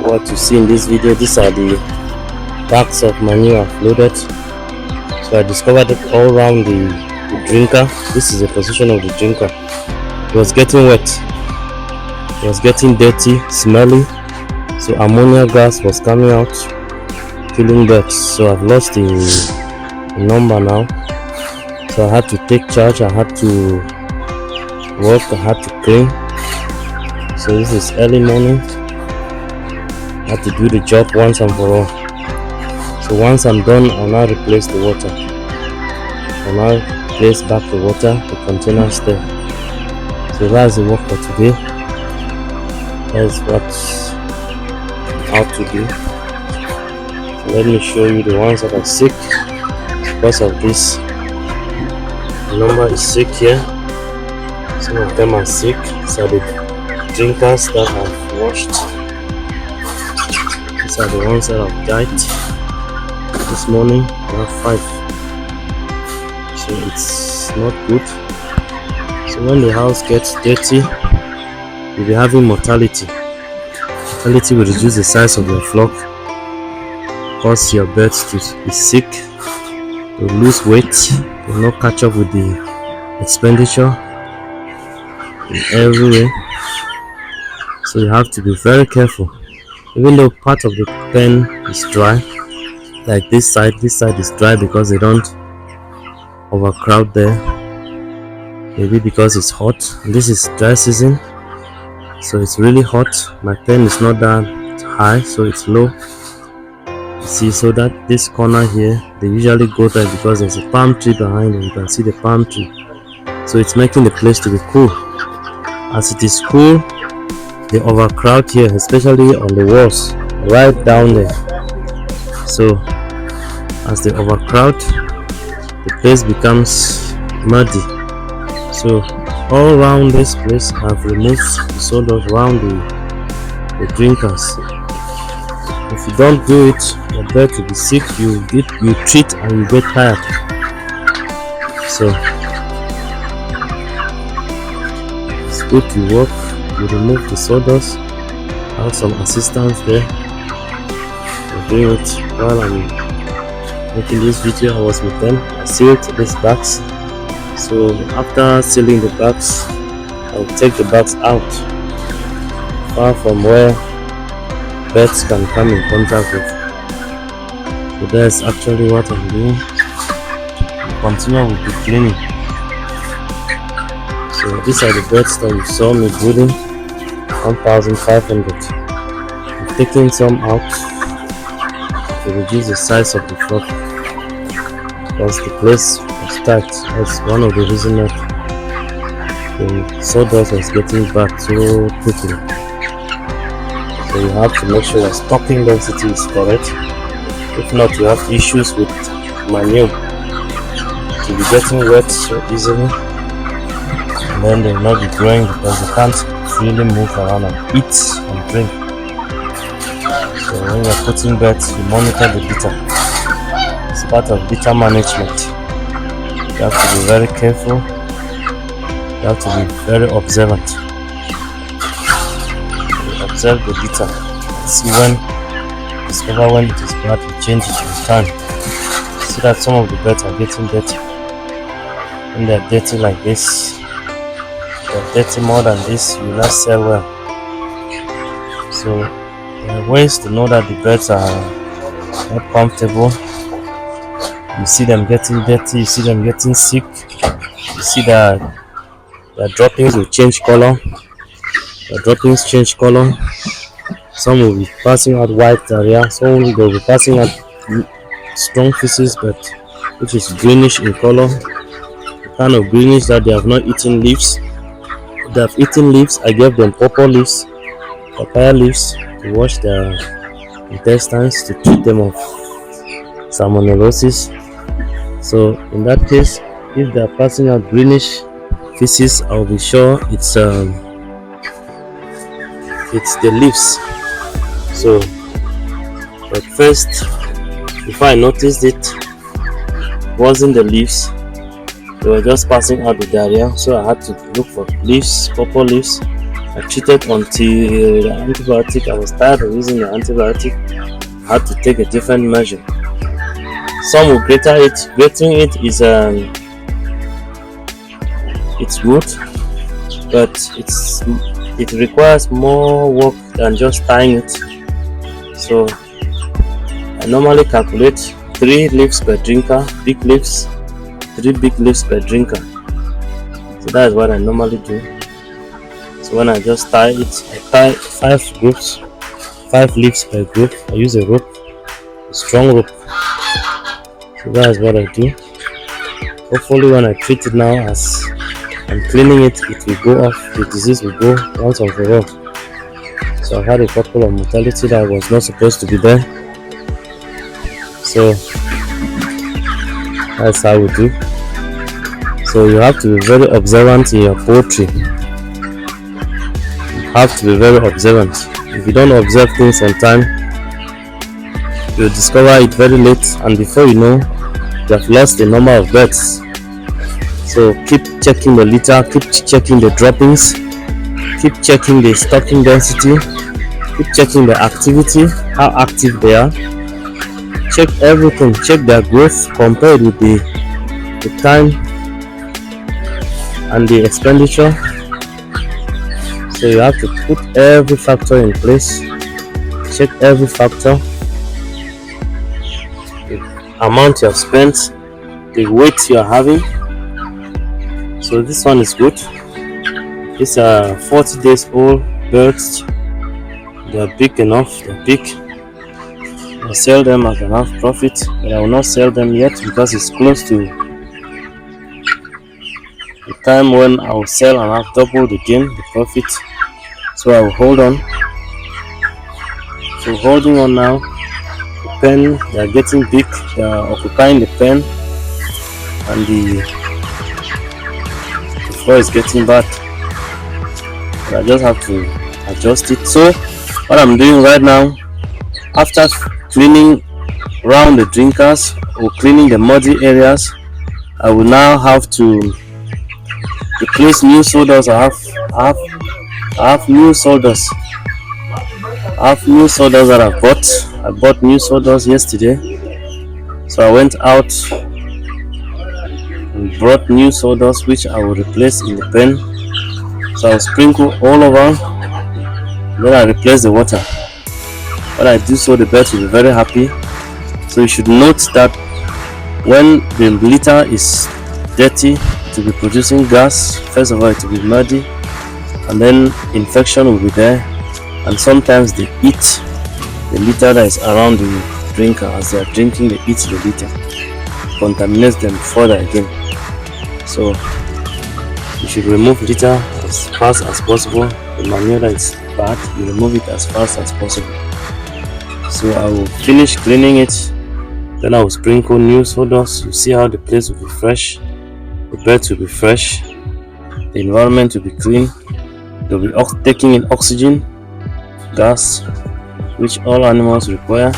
what you see in this video. These are the bags of manure I've loaded. So I discovered it all around the drinker. This is the position of the drinker. It was getting wet, it was getting dirty, smelly, so ammonia gas was coming out, killing birds. So I've lost the number now, so I had to take charge. I had to work, I had to clean. So this is early morning. I have to do the job once and for all. So once I'm done, I'll now replace the water. I'll now place back the water, the containers there. So that's the work for today. That's what's out to do. So let me show you the ones that are sick because of this. The number is sick here. Some of them are sick. So the drinkers that have washed, these are the ones that have died. This morning we have 5, so it's not good. So when the house gets dirty, you'll be having mortality. Mortality will reduce the size of your flock, cause your birds to be sick, to lose weight, will not catch up with the expenditure in every way. So you have to be very careful. Even though part of the pen is dry, like this side is dry because they don't overcrowd there. Maybe because it's hot. This is dry season, so it's really hot. My pen is not that high, so it's low. You see, so that this corner here, they usually go there because there's a palm tree behind it. You can see the palm tree, so it's making the place to be cool. As it is cool, they overcrowd here, especially on the walls right down there. So as they overcrowd, the place becomes muddy. So all around this place, I've removed the sawdust around the drinkers. If you don't do it, your bird will be sick. You treat and you get tired. So it's good to work. You remove the sawdust. I have some assistants there. I'm doing it while I'm making this video. I was with them. I sealed these bags. So after sealing the bags, I'll take the bags out, far from where birds can come in contact with. So that's actually what I'm doing. I'll continue with the cleaning. So these are the birds that you saw me breeding. 1,500. I'm taking some out to reduce the size of the flock because the place was tight. That's one of the reasons that the sawdust was getting back so quickly. So you have to make sure your stocking density is correct. If not, you have issues with manure. To be getting wet so easily, and then they will not be growing because they can't really move around and eat and drink. So when you're putting birds, you monitor the litter. It's part of litter management. You have to be very careful. You have to be very observant. You observe the litter. See discover when it is bad, you change it in time. See that some of the birds are getting dirty. When they're dirty like this, they're dirty more than this, you will not sell well. So there are ways to know that the birds are not comfortable. You see them getting dirty, you see them getting sick, you see that their droppings will change color. Their droppings change color. Some will be passing out white diarrhea, some will be passing out strong feces, but which is greenish in color. The kind of greenish that they have not eaten leaves. If they have eaten leaves, I gave them pawpaw leaves, papaya leaves to wash their intestines to treat them of salmonellosis. So in that case, if they are passing out greenish feces, I'll be sure it's the leaves. So at first, before I noticed it wasn't the leaves, they were just passing out the diarrhea. So I had to look for leaves, purple leaves, I treated until the antibiotic. I was tired of using the antibiotic. I had to take a different measure. Some will greater it. Grading it is it's good, but it requires more work than just tying it. So I normally calculate 3 leaves per drinker, big leaves, 3 big leaves per drinker. So that is what I normally do. So when I just tie it, I tie 5 groups, 5 leaves per group. I use a rope, a strong rope. So that is what I do. Hopefully when I treat it now, as I'm cleaning it, it will go off, the disease will go once and for all. So I had a couple of mortality that was not supposed to be there. So that's how we do. So you have to be very observant in your poultry. You have to be very observant. If you don't observe things on time, you'll discover it very late, and before you know, you have lost the number of birds. So keep checking the litter, keep checking the droppings, keep checking the stocking density, keep checking the activity, how active they are. Check everything, check their growth compared with the time and the expenditure. So you have to put every factor in place, check every factor, the amount you have spent, the weight you are having. So this one is good. These are 40 days old birds. They are big enough, they are big. I sell them, I can have profit, but I will not sell them yet because it's close to the time when I will sell and have double the gain, the profit. So I will hold on. So holding on now. The pen, they are getting big, they are occupying the pen, and the floor is getting bad. But I just have to adjust it. So what I'm doing right now, after cleaning around the drinkers or cleaning the muddy areas, I will now have to replace new solders. I have new solders. I have new solders that I bought. I bought new solders yesterday. So I went out and brought new solders which I will replace in the pen. So I'll sprinkle all over. Then I replace the water. When I do so, the birds will be very happy. So you should note that when the litter is dirty, it will be producing gas. First of all, it will be muddy, and then infection will be there. And sometimes they eat the litter that is around the drinker. As they are drinking, they eat the litter, contaminates them further again. So you should remove litter as fast as possible. The manure that is bad, you remove it as fast as possible. So I will finish cleaning it, then I will sprinkle new sawdust. You see how the place will be fresh, the birds will be fresh, the environment will be clean. They'll be taking in oxygen gas, which all animals require.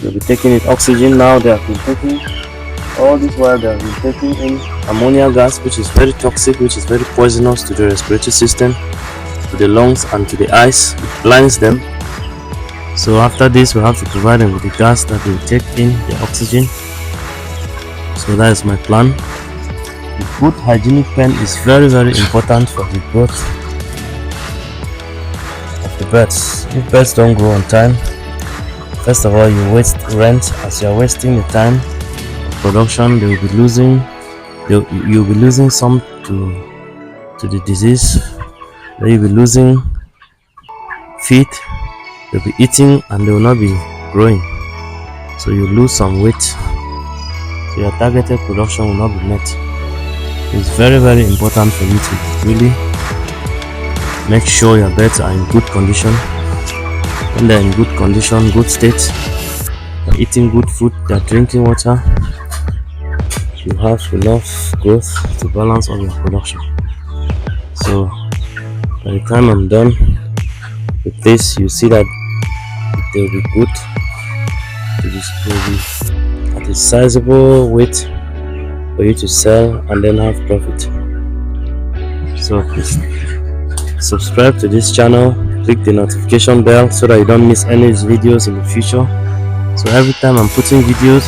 They'll be taking in oxygen. Now they have been taking, all this while they have been taking in ammonia gas, which is very toxic, which is very poisonous to the respiratory system, to the lungs and to the eyes. It blinds them. So after this, we have to provide them with the gas that will take in the oxygen. So that is my plan. The good hygienic pen is very important for the growth of the birds. If birds don't grow on time, first of all, you waste rent. As you are wasting the time of production, they will be losing. You'll be losing some to the disease. Then you'll be losing feed. They'll be eating and they will not be growing. So you lose some weight. So your targeted production will not be met. It's very important for you to really make sure your birds are in good condition. When they're in good condition, good state, they're eating good food, they're drinking water, you have enough growth to balance all your production. So by the time I'm done with this, you see that they will be good. They will be at a sizable weight for you to sell and then have profit. So subscribe to this channel, click the notification bell so that you don't miss any of these videos in the future. So every time I'm putting videos,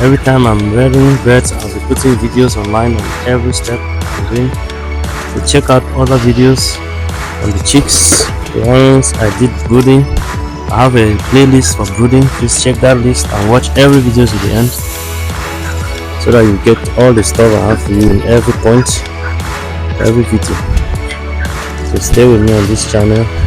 every time I'm rearing birds, I'll be putting videos online on every step I'm doing. So check out other videos on the chicks, the ones I did brooding. I have a playlist for brooding. Please check that list and watch every video to the end so that you get all the stuff I have for you in every point, every video. So stay with me on this channel.